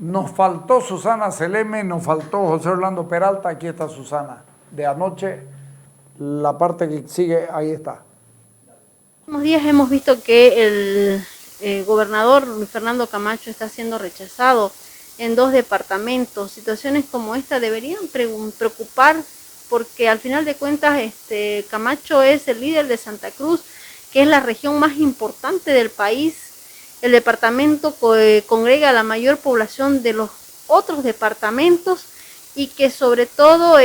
Nos faltó Susana Seleme, nos faltó José Orlando Peralta, aquí está Susana. De anoche, la parte que sigue, ahí está. Unos días hemos visto que el gobernador Luis Fernando Camacho está siendo rechazado en 2 departamentos. Situaciones como esta deberían preocupar porque al final de cuentas Camacho es el líder de Santa Cruz, que es la región más importante del país. El departamento congrega la mayor población de los otros departamentos y que sobre todo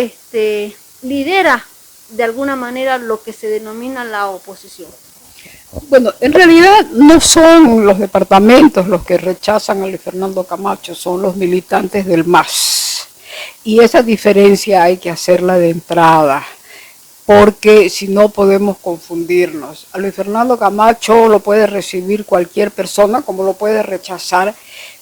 lidera de alguna manera lo que se denomina la oposición. Bueno, en realidad no son los departamentos los que rechazan a Luis Fernando Camacho, son los militantes del MAS. Y esa diferencia hay que hacerla de entrada, porque si no podemos confundirnos. A Luis Fernando Camacho lo puede recibir cualquier persona, como lo puede rechazar,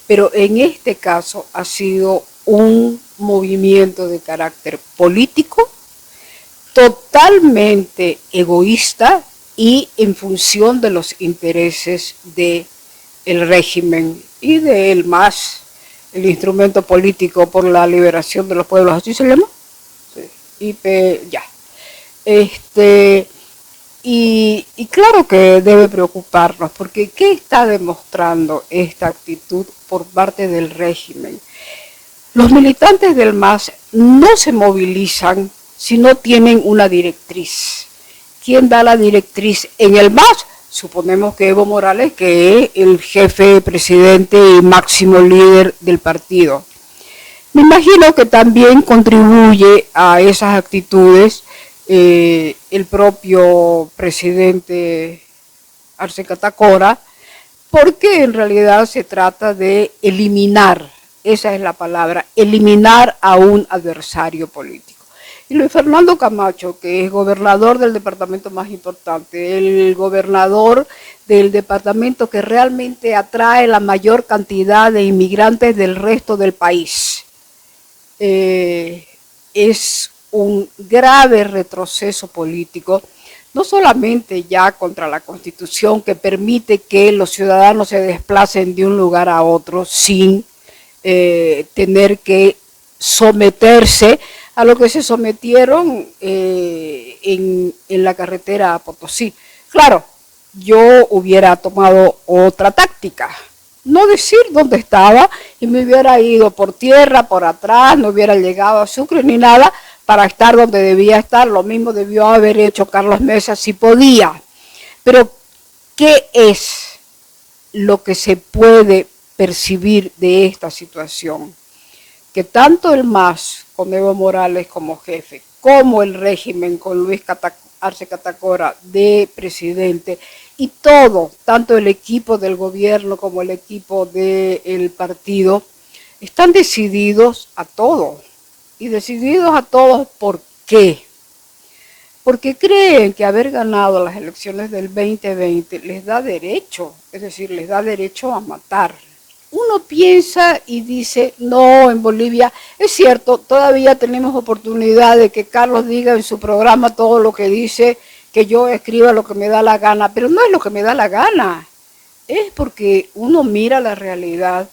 pero en este caso ha sido un movimiento de carácter político, totalmente egoísta, y en función de los intereses del régimen y del MAS, el instrumento político por la liberación de los pueblos, ¿así se llama? Sí. Ya. Y claro que debe preocuparnos, porque ¿qué está demostrando esta actitud por parte del régimen? Los militantes del MAS no se movilizan si no tienen una directriz. ¿Quién da la directriz en el MAS? Suponemos que Evo Morales, que es el jefe, presidente y máximo líder del partido. Me imagino que también contribuye a esas actitudes el propio presidente Arce Catacora, porque en realidad se trata de eliminar, esa es la palabra, eliminar a un adversario político. Y Luis Fernando Camacho, que es gobernador del departamento más importante, el gobernador del departamento que realmente atrae la mayor cantidad de inmigrantes del resto del país, es un grave retroceso político, no solamente ya contra la Constitución, que permite que los ciudadanos se desplacen de un lugar a otro sin tener que someterse a lo que se sometieron en la carretera a Potosí. Claro, yo hubiera tomado otra táctica, no decir dónde estaba y me hubiera ido por tierra, por atrás, no hubiera llegado a Sucre ni nada para estar donde debía estar. Lo mismo debió haber hecho Carlos Mesa si podía. Pero, ¿qué es lo que se puede percibir de esta situación? Que tanto el MAS con Evo Morales como jefe, como el régimen con Luis Arce Catacora de presidente, y todo, tanto el equipo del gobierno como el equipo del partido, están decididos a todo. Y decididos a todos, ¿por qué? Porque creen que haber ganado las elecciones del 2020 les da derecho, es decir, les da derecho a matar. Uno piensa y dice, no, en Bolivia, es cierto, todavía tenemos oportunidad de que Carlos diga en su programa todo lo que dice, que yo escriba lo que me da la gana, pero no es lo que me da la gana, es porque uno mira la realidad,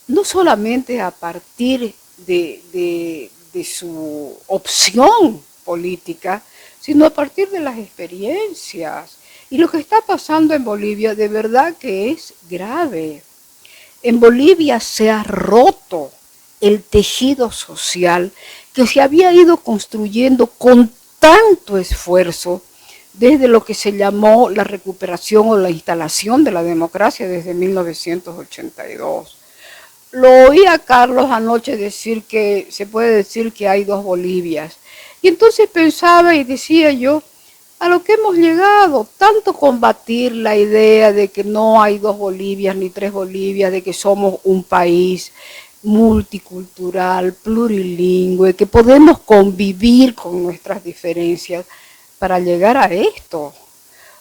no solamente a partir de su opción política, sino a partir de las experiencias. Y lo que está pasando en Bolivia de verdad que es grave. En Bolivia se ha roto el tejido social que se había ido construyendo con tanto esfuerzo desde lo que se llamó la recuperación o la instalación de la democracia desde 1982. Lo oí a Carlos anoche decir que se puede decir que hay 2 Bolivias. Y entonces pensaba y decía yo, a lo que hemos llegado, tanto combatir la idea de que no hay 2 Bolivias ni 3 Bolivias, de que somos un país multicultural, plurilingüe, que podemos convivir con nuestras diferencias para llegar a esto.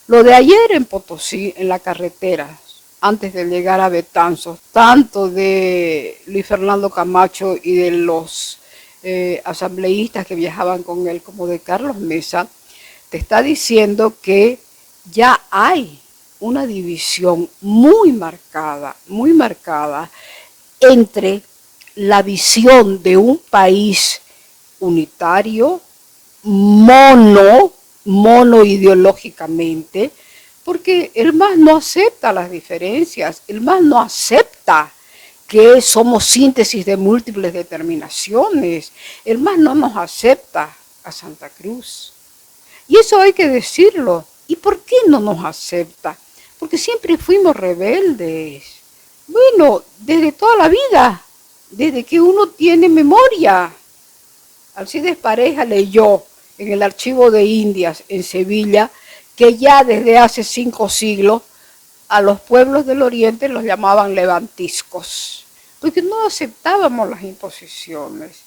Lo de ayer en Potosí, en la carretera, antes de llegar a Betanzos, tanto de Luis Fernando Camacho y de los asambleístas que viajaban con él, como de Carlos Mesa, te está diciendo que ya hay una división muy marcada entre la visión de un país unitario, mono ideológicamente, porque el MAS no acepta las diferencias, el MAS no acepta que somos síntesis de múltiples determinaciones, el MAS no nos acepta a Santa Cruz. Y eso hay que decirlo. ¿Y por qué no nos acepta? Porque siempre fuimos rebeldes. Bueno, desde toda la vida, desde que uno tiene memoria. Alcides Pareja leyó en el Archivo de Indias en Sevilla que ya desde hace 5 siglos a los pueblos del Oriente los llamaban levantiscos, porque no aceptábamos las imposiciones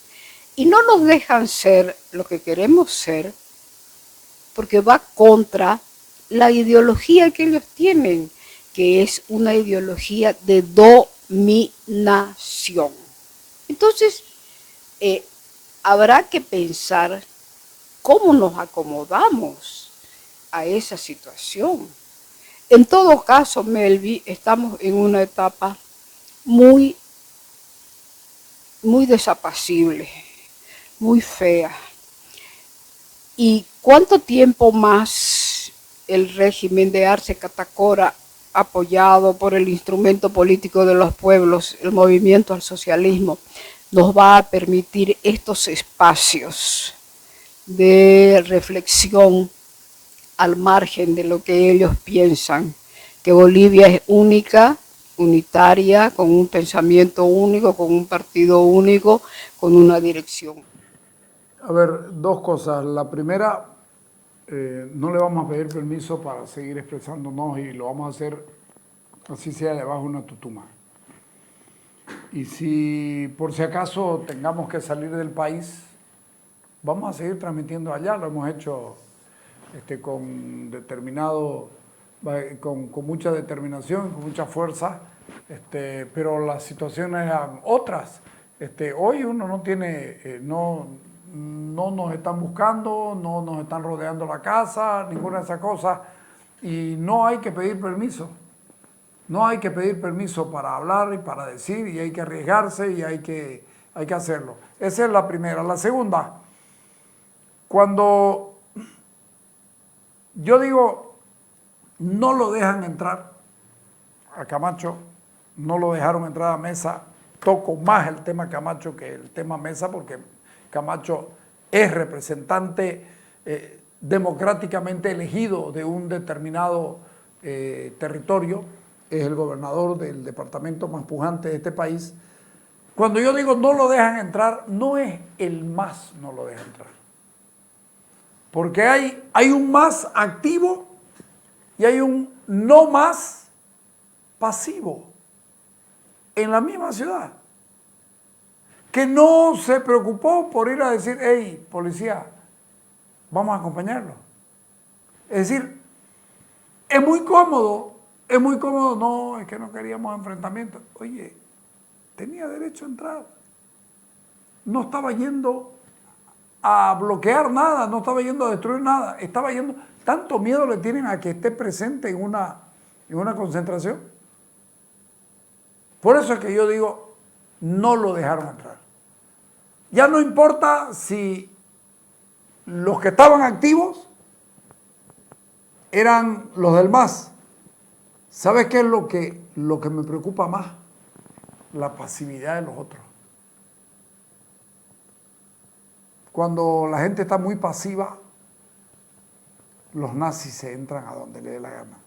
y no nos dejan ser lo que queremos ser, porque va contra la ideología que ellos tienen, que es una ideología de dominación. Entonces, habrá que pensar cómo nos acomodamos a esa situación. En todo caso, Melvi, estamos en una etapa muy desapacible, muy fea. ¿Y cuánto tiempo más el régimen de Arce Catacora, apoyado por el instrumento político de los pueblos, el movimiento al socialismo, nos va a permitir estos espacios de reflexión al margen de lo que ellos piensan, que Bolivia es única, unitaria, con un pensamiento único, con un partido único, con una dirección? A ver, 2 cosas. La primera, no le vamos a pedir permiso para seguir expresándonos y lo vamos a hacer así sea debajo de una tutuma. Y si por si acaso tengamos que salir del país, vamos a seguir transmitiendo allá. Lo hemos hecho con mucha determinación, con mucha fuerza, pero las situaciones eran otras. Hoy uno no tiene, no nos están buscando, no nos están rodeando la casa, ninguna de esas cosas, y no hay que pedir permiso. No hay que pedir permiso para hablar y para decir, y hay que arriesgarse y hay que hacerlo. Esa es la primera. La segunda, cuando yo digo no lo dejan entrar a Camacho, no lo dejaron entrar a Mesa, toco más el tema Camacho que el tema Mesa, porque Camacho es representante democráticamente elegido de un determinado territorio, es el gobernador del departamento más pujante de este país. Cuando yo digo no lo dejan entrar, no es el MAS no lo deja entrar. Porque hay un MAS activo y hay un no MAS pasivo en la misma ciudad, que no se preocupó por ir a decir, hey, policía, vamos a acompañarlo. Es decir, es muy cómodo, no, es que no queríamos enfrentamientos. Oye, tenía derecho a entrar. No estaba yendo a bloquear nada, no estaba yendo a destruir nada, estaba yendo, tanto miedo le tienen a que esté presente en una concentración. Por eso es que yo digo, no lo dejaron entrar. Ya no importa si los que estaban activos eran los del MAS. ¿Sabes qué es lo que me preocupa más? La pasividad de los otros. Cuando la gente está muy pasiva, los nazis se entran a donde le dé la gana.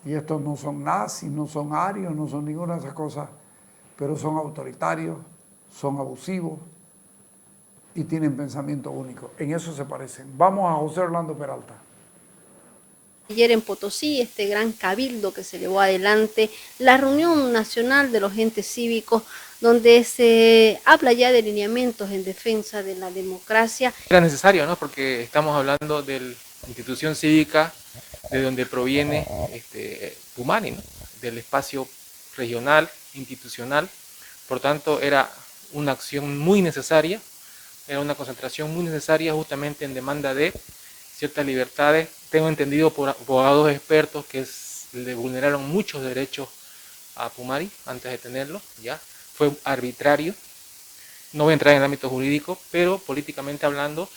Y estos no son nazis, no son arios, no son ninguna de esas cosas, pero son autoritarios, son abusivos y tienen pensamiento único. En eso se parecen. Vamos a José Orlando Peralta. Ayer en Potosí, este gran cabildo que se llevó adelante, la reunión nacional de los entes cívicos, donde se habla ya de lineamientos en defensa de la democracia. Era necesario, ¿no? Porque estamos hablando de la institución cívica de donde proviene Pumani, ¿no? Del espacio regional, institucional. Por tanto, era una acción muy necesaria, era una concentración muy necesaria justamente en demanda de ciertas libertades. Tengo entendido por abogados expertos que le vulneraron muchos derechos a Pumari antes de tenerlo, ya fue arbitrario. No voy a entrar en el ámbito jurídico, pero políticamente hablando,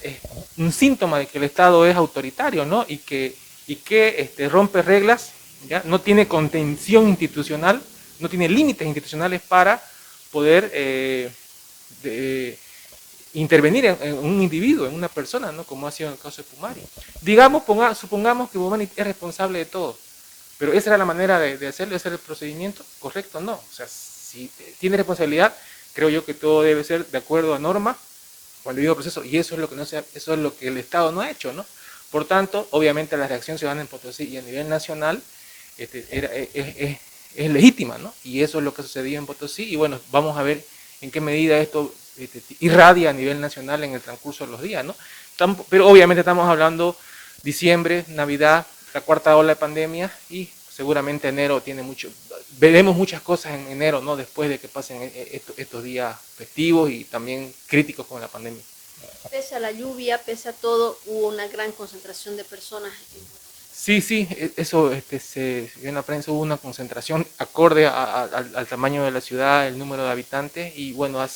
es un síntoma de que el Estado es autoritario, ¿no? y que rompe reglas, ¿ya? No tiene contención institucional, no tiene límites institucionales para poder intervenir en un individuo, en una persona, ¿no? Como ha sido en el caso de Pumari. Supongamos que Pumari es responsable de todo, pero esa era la manera de hacerlo, ese era el procedimiento, ¿correcto? No, o sea, si tiene responsabilidad, creo yo que todo debe ser de acuerdo a norma o al debido proceso, y eso es lo que eso es lo que el Estado no ha hecho, ¿no? Por tanto, obviamente la reacción ciudadana en Potosí y a nivel nacional es legítima, ¿no? Y eso es lo que sucedió en Potosí, y bueno, vamos a ver en qué medida esto irradia a nivel nacional en el transcurso de los días, ¿no? Pero obviamente estamos hablando diciembre, Navidad, la cuarta ola de pandemia, y seguramente enero veremos muchas cosas en enero, ¿no? Después de que pasen estos días festivos y también críticos con la pandemia. Pese a la lluvia, pese a todo, hubo una gran concentración de personas. Sí, eso se vio en la prensa, hubo una concentración acorde al tamaño de la ciudad, el número de habitantes, y bueno, ha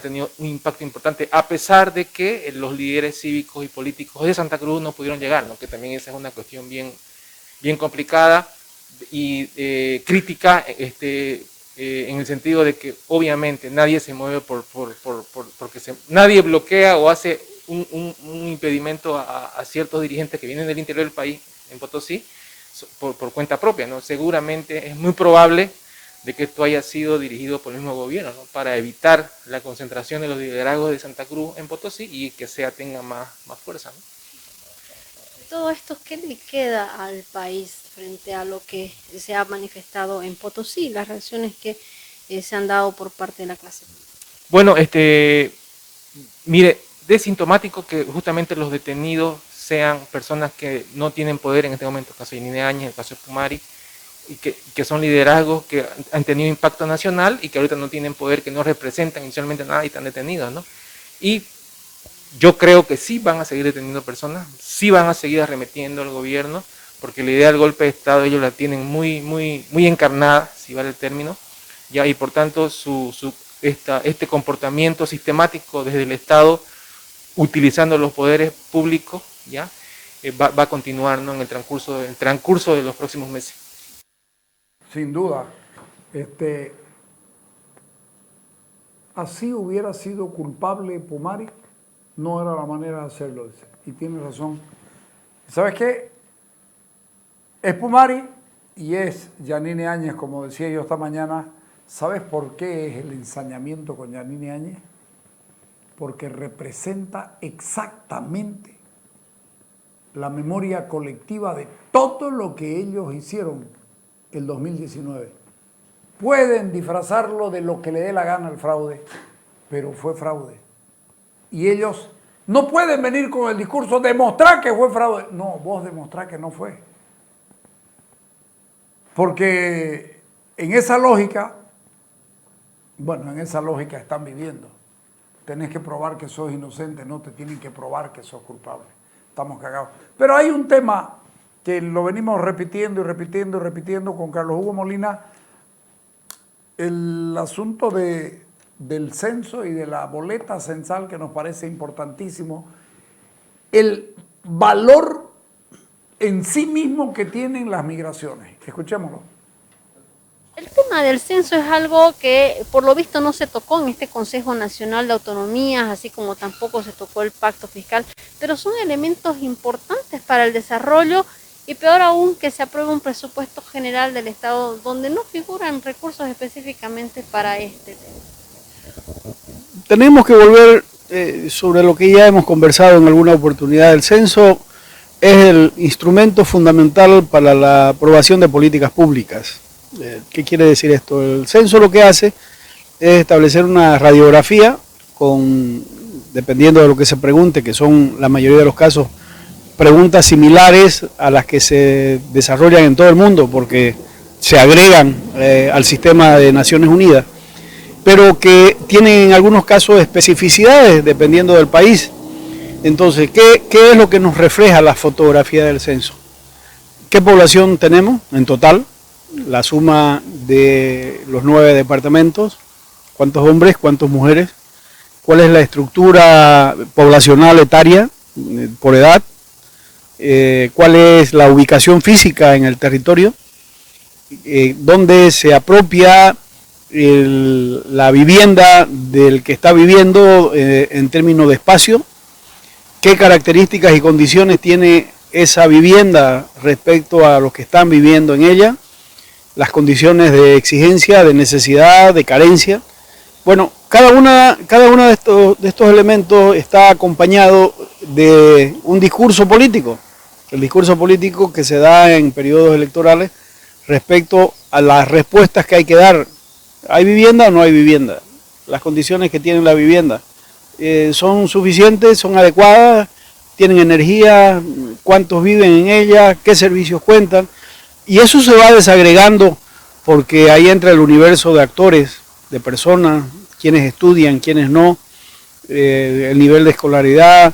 tenido un impacto importante, a pesar de que los líderes cívicos y políticos de Santa Cruz no pudieron llegar, ¿no? Que también esa es una cuestión bien complicada y crítica, en el sentido de que obviamente nadie se mueve porque nadie bloquea o hace un impedimento a ciertos dirigentes que vienen del interior del país, en Potosí, por cuenta propia, ¿no? Seguramente es muy probable de que esto haya sido dirigido por el mismo gobierno, ¿no? Para evitar la concentración de los liderazgos de Santa Cruz en Potosí y que tenga más fuerza, ¿no? Todo esto, ¿qué le queda al país frente a lo que se ha manifestado en Potosí, las reacciones que se han dado por parte de la clase? Bueno, mire, es sintomático que justamente los detenidos sean personas que no tienen poder en este momento, el caso de Yanine Áñez, el caso de Pumari, y que son liderazgos que han tenido impacto nacional y que ahorita no tienen poder, que no representan inicialmente nada y están detenidos, ¿no? Y yo creo que sí van a seguir deteniendo personas, sí van a seguir arremetiendo al gobierno, porque la idea del golpe de Estado ellos la tienen muy encarnada, si vale el término, ya, y por tanto este comportamiento sistemático desde el Estado, utilizando los poderes públicos, ya, va a continuar, ¿no? en el transcurso de los próximos meses. Sin duda, así hubiera sido culpable Pumari, no era la manera de hacerlo, dice. Y tiene razón. ¿Sabes qué? Es Pumari y es Yanine Áñez, como decía yo esta mañana. ¿Sabes por qué es el ensañamiento con Yanine Áñez? Porque representa exactamente la memoria colectiva de todo lo que ellos hicieron el 2019. Pueden disfrazarlo de lo que le dé la gana el fraude, pero fue fraude. Y ellos no pueden venir con el discurso, demostrar que fue fraude. No, vos demostrá que no fue. Porque en esa lógica, bueno, en esa lógica están viviendo. Tenés que probar que sos inocente, no te tienen que probar que sos culpable. Estamos cagados. Pero hay un tema que lo venimos repitiendo y repitiendo y repitiendo con Carlos Hugo Molina, el asunto del censo y de la boleta censal, que nos parece importantísimo, el valor en sí mismo que tienen las migraciones. Escuchémoslo. El tema del censo es algo que por lo visto no se tocó en este Consejo Nacional de Autonomías, así como tampoco se tocó el pacto fiscal, pero son elementos importantes para el desarrollo y peor aún que se apruebe un presupuesto general del Estado donde no figuran recursos específicamente para este tema. Tenemos que volver sobre lo que ya hemos conversado en alguna oportunidad. El censo es el instrumento fundamental para la aprobación de políticas públicas. ¿Qué quiere decir esto? El censo lo que hace es establecer una radiografía dependiendo de lo que se pregunte, que son la mayoría de los casos preguntas similares a las que se desarrollan en todo el mundo, porque se agregan al sistema de Naciones Unidas, pero que tienen en algunos casos especificidades dependiendo del país. Entonces, ¿qué es lo que nos refleja la fotografía del censo? ¿Qué población tenemos en total? la suma de los 9 departamentos, cuántos hombres, cuántas mujeres, cuál es la estructura poblacional etaria por edad, cuál es la ubicación física en el territorio, dónde se apropia la vivienda del que está viviendo en términos de espacio, qué características y condiciones tiene esa vivienda respecto a los que están viviendo en ella, las condiciones de exigencia, de necesidad, de carencia. Bueno, cada uno de estos elementos está acompañado de un discurso político, el discurso político que se da en periodos electorales respecto a las respuestas que hay que dar. ¿Hay vivienda o no hay vivienda? Las condiciones que tiene la vivienda, ¿son suficientes, son adecuadas? ¿Tienen energía? ¿Cuántos viven en ella? ¿Qué servicios cuentan? Y eso se va desagregando porque ahí entra el universo de actores, de personas, quienes estudian, quienes no, el nivel de escolaridad,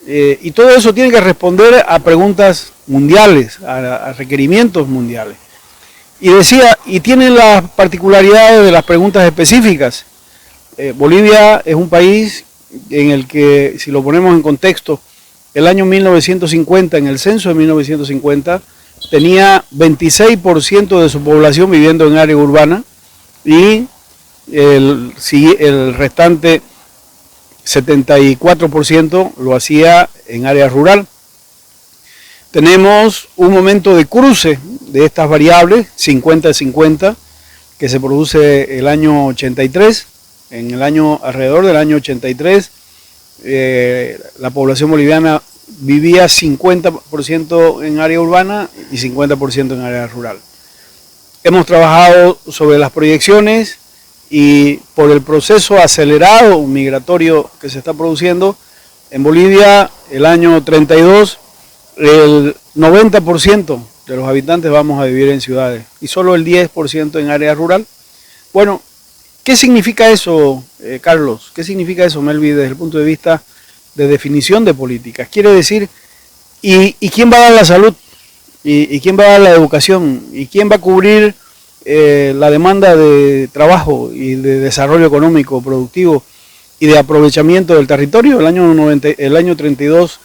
y todo eso tiene que responder a preguntas mundiales, a requerimientos mundiales. Y decía, y tienen las particularidades de las preguntas específicas. Bolivia es un país en el que, si lo ponemos en contexto, el año 1950, en el censo de 1950, tenía 26% de su población viviendo en área urbana y el restante 74% lo hacía en área rural. Tenemos un momento de cruce de estas variables, 50-50, que se produce el año 83. Alrededor del año 83, la población boliviana vivía 50% en área urbana y 50% en área rural. Hemos trabajado sobre las proyecciones y por el proceso acelerado migratorio que se está produciendo, en Bolivia el año 32, el 90% de los habitantes vamos a vivir en ciudades y solo el 10% en área rural. Bueno, ¿qué significa eso, Carlos? ¿Qué significa eso, Melvi, desde el punto de vista de definición de políticas? Quiere decir, ¿y quién va a dar la salud? ¿Y quién va a dar la educación? ¿Y quién va a cubrir la demanda de trabajo y de desarrollo económico, productivo y de aprovechamiento del territorio? El año 32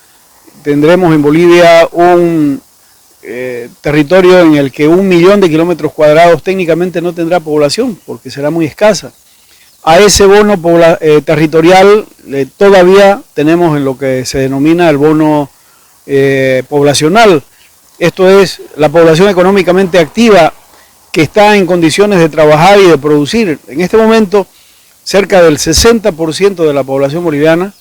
tendremos en Bolivia un territorio en el que 1 millón de kilómetros cuadrados técnicamente no tendrá población porque será muy escasa. A ese bono territorial todavía tenemos en lo que se denomina el bono poblacional. Esto es la población económicamente activa que está en condiciones de trabajar y de producir. En este momento, cerca del 60% de la población boliviana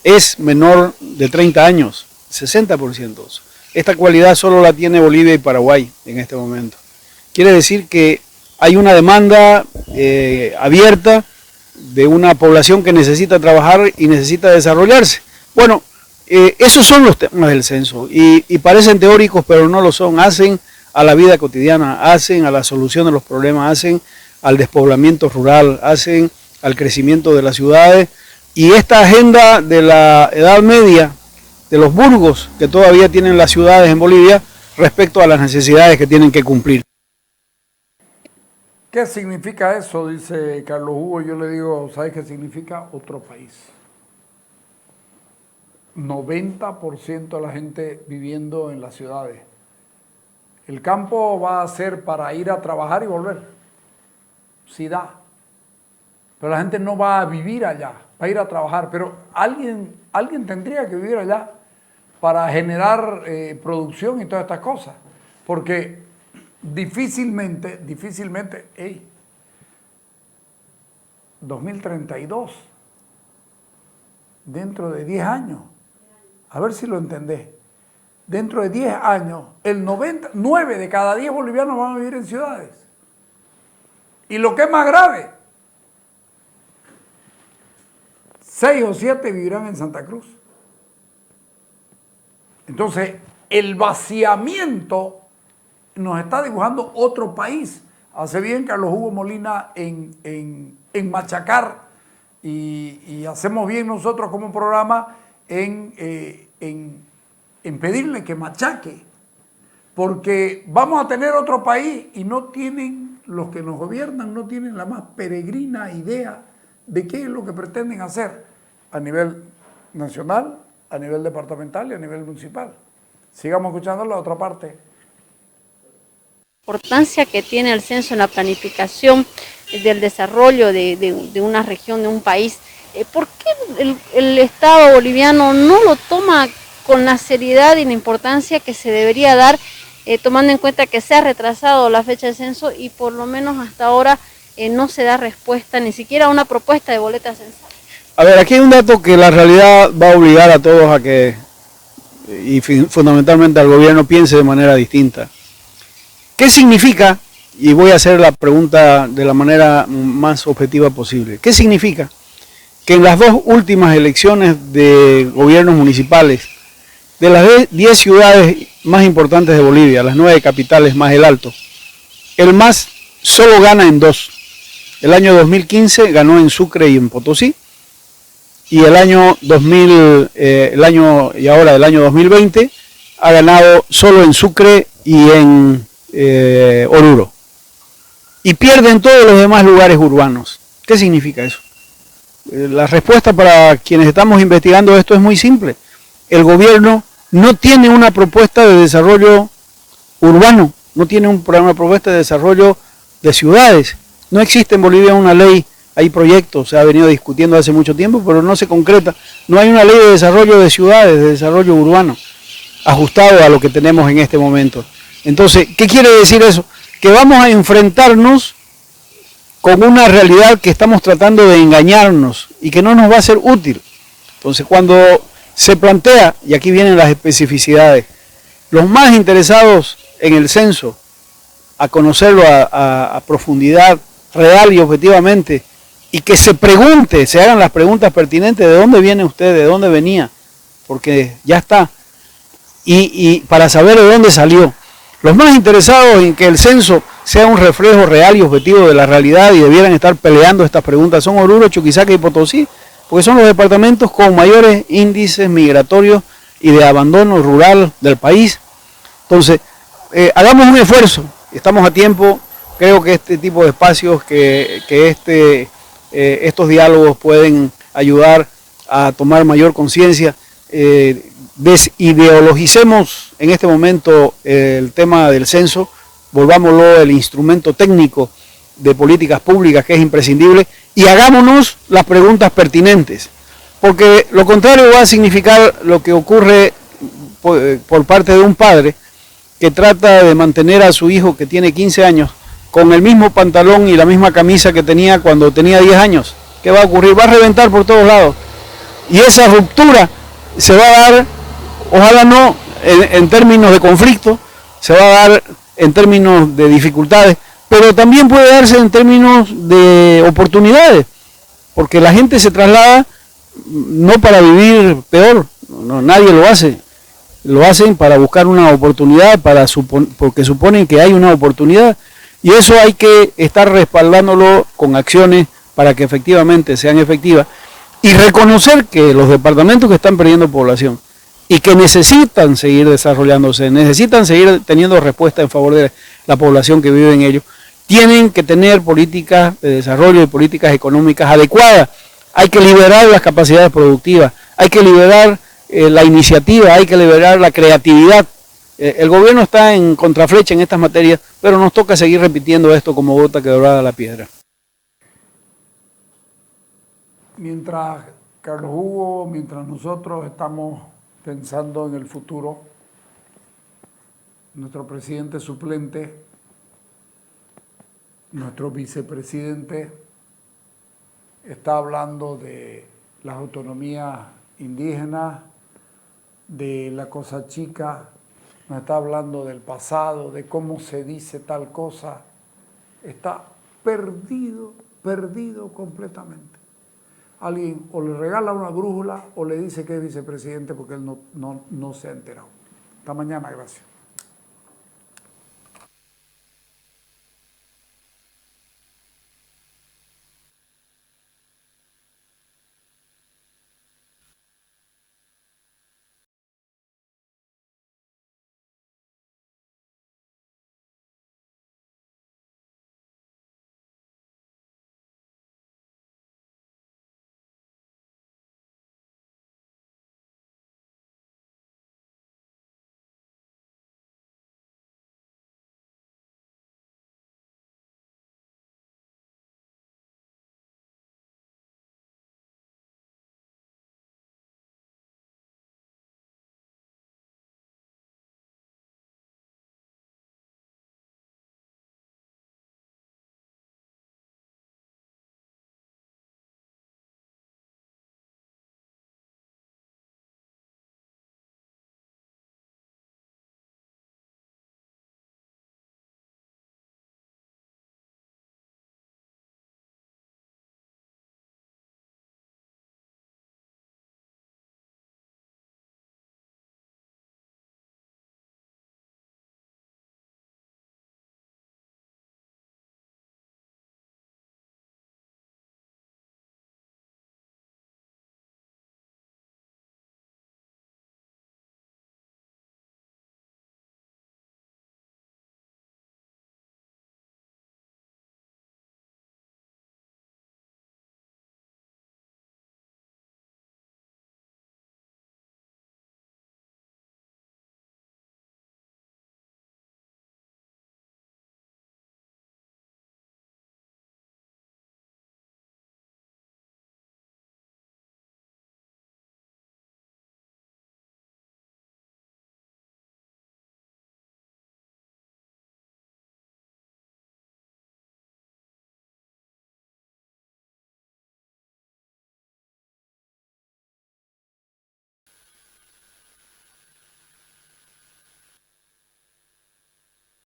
es menor de 30 años, 60%. Esta cualidad solo la tiene Bolivia y Paraguay en este momento. Quiere decir que hay una demanda abierta de una población que necesita trabajar y necesita desarrollarse. Bueno, esos son los temas del censo y parecen teóricos, pero no lo son. Hacen a la vida cotidiana, hacen a la solución de los problemas, hacen al despoblamiento rural, hacen al crecimiento de las ciudades. Y esta agenda de la Edad Media, de los burgos que todavía tienen las ciudades en Bolivia respecto a las necesidades que tienen que cumplir. ¿Qué significa eso? Dice Carlos Hugo. Yo le digo, ¿sabes qué significa? Otro país. 90% de la gente viviendo en las ciudades. El campo va a ser para ir a trabajar y volver. Sí da. Pero la gente no va a vivir allá, va a ir a trabajar. Pero alguien tendría que vivir allá para generar producción y todas estas cosas. Porque difícilmente, 2032, dentro de 10 años, a ver si lo entendés, dentro de 10 años, 9 de cada 10 bolivianos van a vivir en ciudades. Y lo que es más grave, 6 o 7 vivirán en Santa Cruz. Entonces, el vaciamiento nos está dibujando otro país. Hace bien Carlos Hugo Molina en machacar y hacemos bien nosotros como programa en pedirle que machaque porque vamos a tener otro país y no tienen, los que nos gobiernan no tienen la más peregrina idea de qué es lo que pretenden hacer a nivel nacional, a nivel departamental y a nivel municipal. Sigamos escuchando la otra parte. Importancia que tiene el censo en la planificación del desarrollo de una región, de un país. ¿Por qué el Estado boliviano no lo toma con la seriedad y la importancia que se debería dar, tomando en cuenta que se ha retrasado la fecha del censo y por lo menos hasta ahora no se da respuesta, ni siquiera a una propuesta de boleta censal? A ver, aquí hay un dato que la realidad va a obligar a todos a que, y fundamentalmente al gobierno, piense de manera distinta. ¿Qué significa? Y voy a hacer la pregunta de la manera más objetiva posible. ¿Qué significa que en las dos últimas elecciones de gobiernos municipales, de las 10 ciudades más importantes de Bolivia, las 9 capitales más el Alto, el MAS solo gana en 2? El año 2015 ganó en Sucre y en Potosí, y el año 2020 ha ganado solo en Sucre y en Oruro, y pierden todos los demás lugares urbanos. ¿Qué significa eso? La respuesta para quienes estamos investigando esto es muy simple. El gobierno no tiene una propuesta de desarrollo urbano, no tiene una propuesta de desarrollo de ciudades. No existe en Bolivia una ley, hay proyectos, se ha venido discutiendo hace mucho tiempo, pero no se concreta. No hay una ley de desarrollo de ciudades, de desarrollo urbano, ajustado a lo que tenemos en este momento. Entonces, ¿qué quiere decir eso? Que vamos a enfrentarnos con una realidad que estamos tratando de engañarnos y que no nos va a ser útil. Entonces, cuando se plantea, y aquí vienen las especificidades, los más interesados en el censo, a conocerlo a profundidad, real y objetivamente, y que se pregunte, se hagan las preguntas pertinentes: ¿de dónde viene usted? ¿De dónde venía? Porque ya está. Y para saber de dónde salió. Los más interesados en que el censo sea un reflejo real y objetivo de la realidad y debieran estar peleando estas preguntas son Oruro, Chuquisaca y Potosí, porque son los departamentos con mayores índices migratorios y de abandono rural del país. Entonces, hagamos un esfuerzo, estamos a tiempo. Creo que este tipo de espacios, estos diálogos pueden ayudar a tomar mayor conciencia. Desideologicemos en este momento el tema del censo, volvámoslo el instrumento técnico de políticas públicas que es imprescindible, y hagámonos las preguntas pertinentes, porque lo contrario va a significar lo que ocurre por parte de un padre que trata de mantener a su hijo que tiene 15 años con el mismo pantalón y la misma camisa que tenía cuando tenía 10 años. ¿Qué va a ocurrir? Va a reventar por todos lados, y esa ruptura se va a dar, ojalá no en términos de conflicto, se va a dar en términos de dificultades, pero también puede darse en términos de oportunidades, porque la gente se traslada no para vivir peor, no, nadie lo hace, lo hacen para buscar una oportunidad, porque suponen que hay una oportunidad, y eso hay que estar respaldándolo con acciones para que efectivamente sean efectivas, y reconocer que los departamentos que están perdiendo población y que necesitan seguir desarrollándose, necesitan seguir teniendo respuesta en favor de la población que vive en ellos, tienen que tener políticas de desarrollo y políticas económicas adecuadas. Hay que liberar las capacidades productivas, hay que liberar la iniciativa, hay que liberar la creatividad. El gobierno está en contraflecha en estas materias, pero nos toca seguir repitiendo esto como gota que dobla la piedra. Mientras Carlos Hugo, mientras nosotros estamos pensando en el futuro, nuestro presidente suplente, nuestro vicepresidente, está hablando de las autonomías indígenas, de la cosa chica, nos está hablando del pasado, de cómo se dice tal cosa. Está perdido completamente. Alguien o le regala una brújula o le dice que es vicepresidente porque él no se ha enterado. Hasta mañana, gracias.